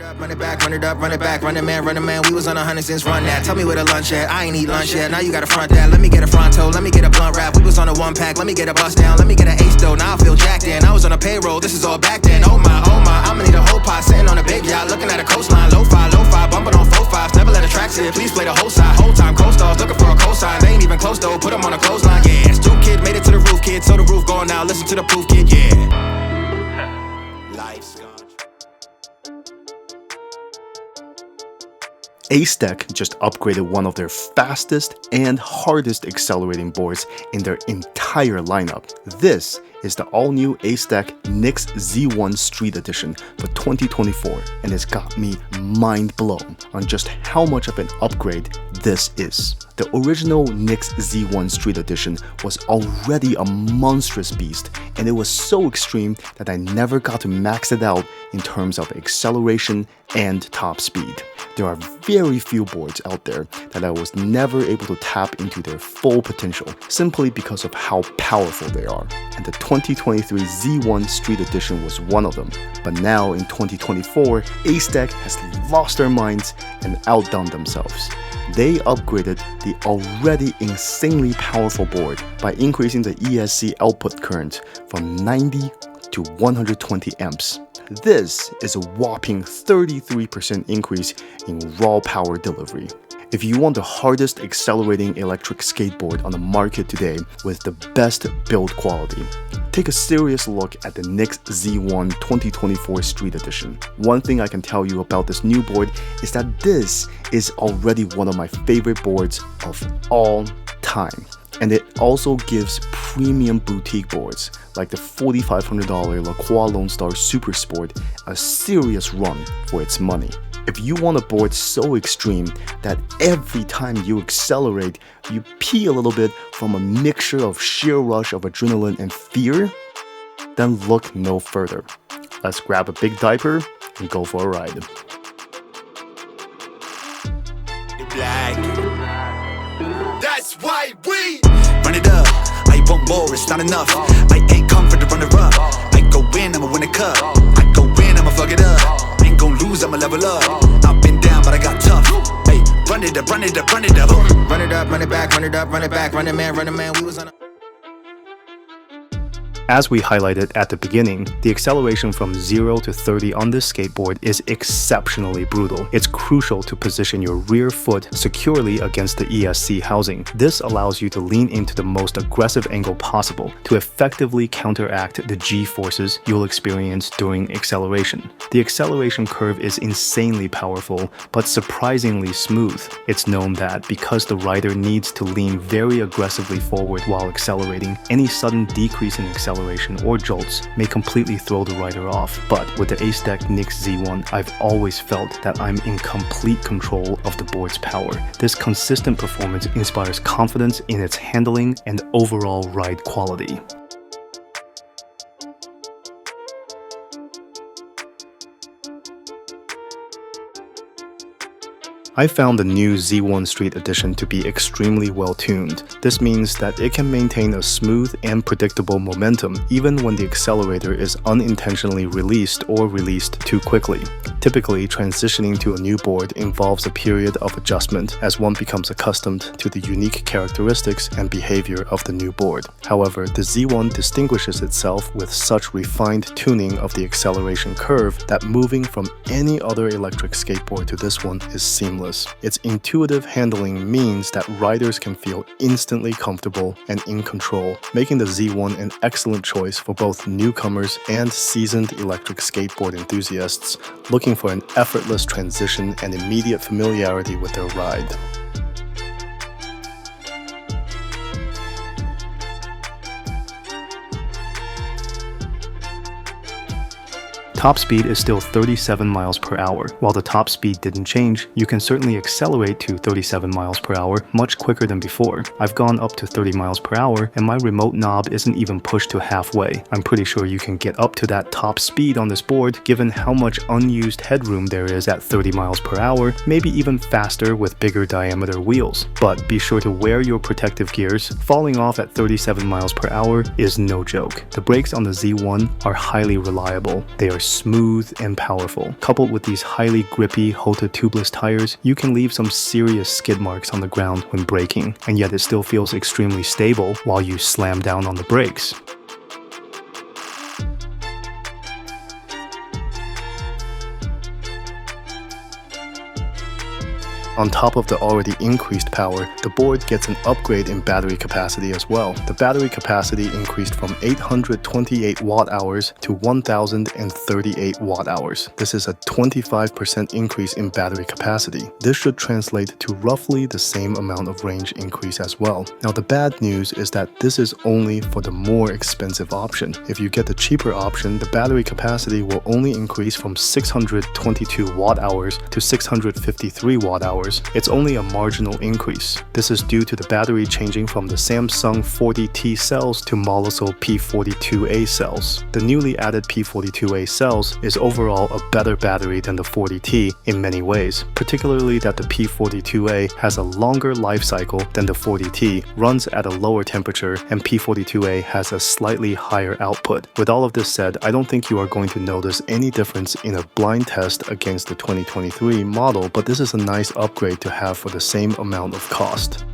Run it back, run it up, run it back, run it man, we was on 100 since run that. Tell me where the lunch at, I ain't eat lunch yet, now you gotta front that. Let me get a fronto, let me get a blunt wrap, we was on a one pack, let me get a bust down, let me get an ace though, now I feel jacked in. I was on a payroll, this is all back then, oh my, I'ma need a whole pot, sitting on a big yacht, looking at a coastline, lo-fi, bumping on 4-5s, never let a track sit, please play the whole side, whole time, co-stars, looking for a cosign, they ain't even close though, put them on a clothesline, yeah, Stoop kid, made it to the roof kid, so the roof going now, listen to the proof kid, yeah. Life's gone. Acedeck just upgraded one of their fastest and hardest accelerating boards in their entire lineup. This is the all-new Acedeck NYX Z1 Street Edition for 2024, and it's got me mind blown on just how much of an upgrade this is. The original NYX Z1 Street Edition was already a monstrous beast, and it was so extreme that I never got to max it out in terms of acceleration and top speed. There are very few boards out there that I was never able to tap into their full potential simply because of how powerful they are, and the 2023 Z1 Street Edition was one of them. But now in 2024, Acedeck has lost their minds and outdone themselves. They upgraded the already insanely powerful board by increasing the ESC output current from 90 to 120 amps. This is a whopping 33% increase in raw power delivery. If you want the hardest accelerating electric skateboard on the market today with the best build quality, take a serious look at the NYX Z1 2024 Street Edition. One thing I can tell you about this new board is that this is already one of my favorite boards of all time. And it also gives premium boutique boards like the $4,500 La Croix Lone Star Super Sport a serious run for its money. If you want a board so extreme that every time you accelerate, you pee a little bit from a mixture of sheer rush of adrenaline and fear, then look no further. Let's grab a big diaper and go for a ride. That's why we run it up. I want more, it's not enough. I ain't come for the runner up. I go in, I'ma win a cup. I go in, I'ma fuck it up. Ain't gon' lose, I'ma level up. I've been down, but I got tough. Hey, run it up, run it up, run it up. Run it up, run it back, run it up, run it back. Run it man, we was on a... As we highlighted at the beginning, the acceleration from 0 to 30 on this skateboard is exceptionally brutal. It's crucial to position your rear foot securely against the ESC housing. This allows you to lean into the most aggressive angle possible to effectively counteract the G-forces you'll experience during acceleration. The acceleration curve is insanely powerful, but surprisingly smooth. It's known that because the rider needs to lean very aggressively forward while accelerating, any sudden decrease in acceleration or jolts may completely throw the rider off. But with the Acedeck NYX Z1, I've always felt that I'm in complete control of the board's power. This consistent performance inspires confidence in its handling and overall ride quality. I found the new Z1 Street Edition to be extremely well tuned. This means that it can maintain a smooth and predictable momentum even when the accelerator is unintentionally released or released too quickly. Typically, transitioning to a new board involves a period of adjustment as one becomes accustomed to the unique characteristics and behavior of the new board. However, the Z1 distinguishes itself with such refined tuning of the acceleration curve that moving from any other electric skateboard to this one is seamless. Its intuitive handling means that riders can feel instantly comfortable and in control, making the Z1 an excellent choice for both newcomers and seasoned electric skateboard enthusiasts looking for an effortless transition and immediate familiarity with their ride. Top speed is still 37 miles per hour. While the top speed didn't change, you can certainly accelerate to 37 miles per hour much quicker than before. I've gone up to 30 miles per hour and my remote knob isn't even pushed to halfway. I'm pretty sure you can get up to that top speed on this board given how much unused headroom there is at 30 miles per hour, maybe even faster with bigger diameter wheels. But be sure to wear your protective gears. Falling off at 37 miles per hour is no joke. The brakes on the Z1 are highly reliable. They are smooth and powerful. Coupled with these highly grippy Hota tubeless tires, you can leave some serious skid marks on the ground when braking, and yet it still feels extremely stable while you slam down on the brakes. On top of the already increased power, the board gets an upgrade in battery capacity as well. The battery capacity increased from 828 watt-hours to 1038 watt-hours. This is a 25% increase in battery capacity. This should translate to roughly the same amount of range increase as well. Now the bad news is that this is only for the more expensive option. If you get the cheaper option, the battery capacity will only increase from 622 watt-hours to 653 watt-hours. It's only a marginal increase. This is due to the battery changing from the Samsung 40T cells to Molisol P42A cells. The newly added P42A cells is overall a better battery than the 40T in many ways, particularly that the P42A has a longer life cycle than the 40T, runs at a lower temperature, and P42A has a slightly higher output. With all of this said, I don't think you are going to notice any difference in a blind test against the 2023 model, but this is a nice upgrade to have for the same amount of cost.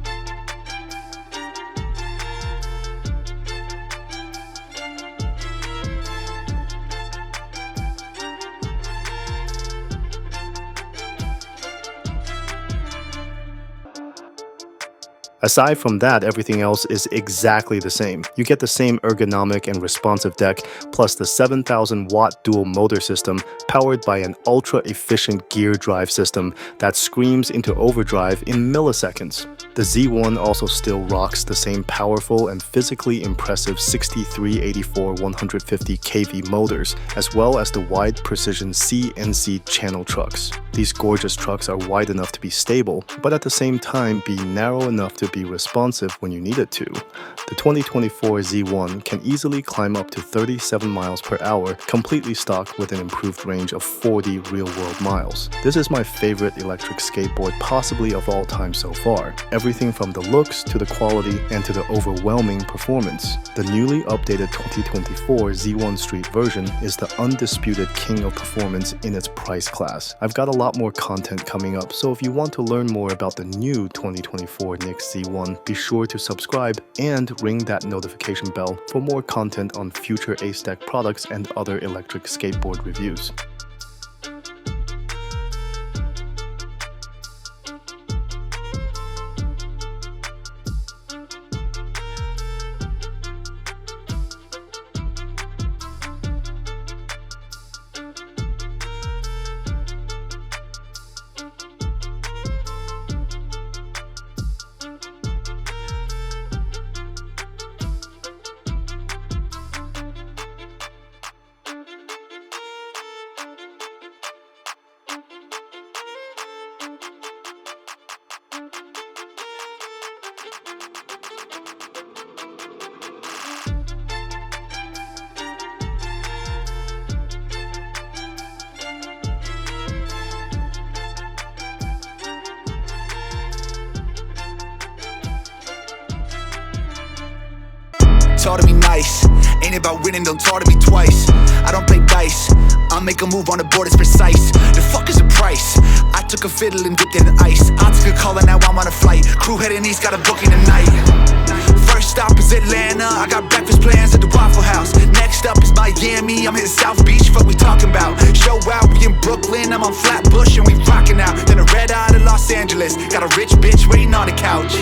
Aside from that, everything else is exactly the same. You get the same ergonomic and responsive deck, plus the 7,000 watt dual motor system powered by an ultra-efficient gear drive system that screams into overdrive in milliseconds. The Z1 also still rocks the same powerful and physically impressive 6384 150 kV motors, as well as the wide precision CNC channel trucks. These gorgeous trucks are wide enough to be stable, but at the same time be narrow enough to be responsive when you need it to. The 2024 Z1 can easily climb up to 37 miles per hour, completely stocked with an improved range of 40 real-world miles. This is my favorite electric skateboard possibly of all time so far. Everything from the looks to the quality and to the overwhelming performance. The newly updated 2024 Z1 Street version is the undisputed king of performance in its price class. I've got a lot more content coming up, so if you want to learn more about the new 2024 NIX Z1, be sure to subscribe and ring that notification bell for more content on future Acedeck products and other electric skateboard reviews. Talk to me nice, ain't about winning, don't talk to me twice. I don't play dice, I'll make a move on the board, it's precise. The fuck is the price? I took a fiddle and dipped it in ice. I took a call and now I'm on a flight. Crew heading east, got a booking tonight. First stop is Atlanta, I got breakfast plans at the Waffle House. Next up is Miami, I'm hitting South Beach, fuck we talking about. Show out, we in Brooklyn, I'm on Flatbush and we rocking out. Then a red eye to Los Angeles, got a rich bitch waiting on the couch.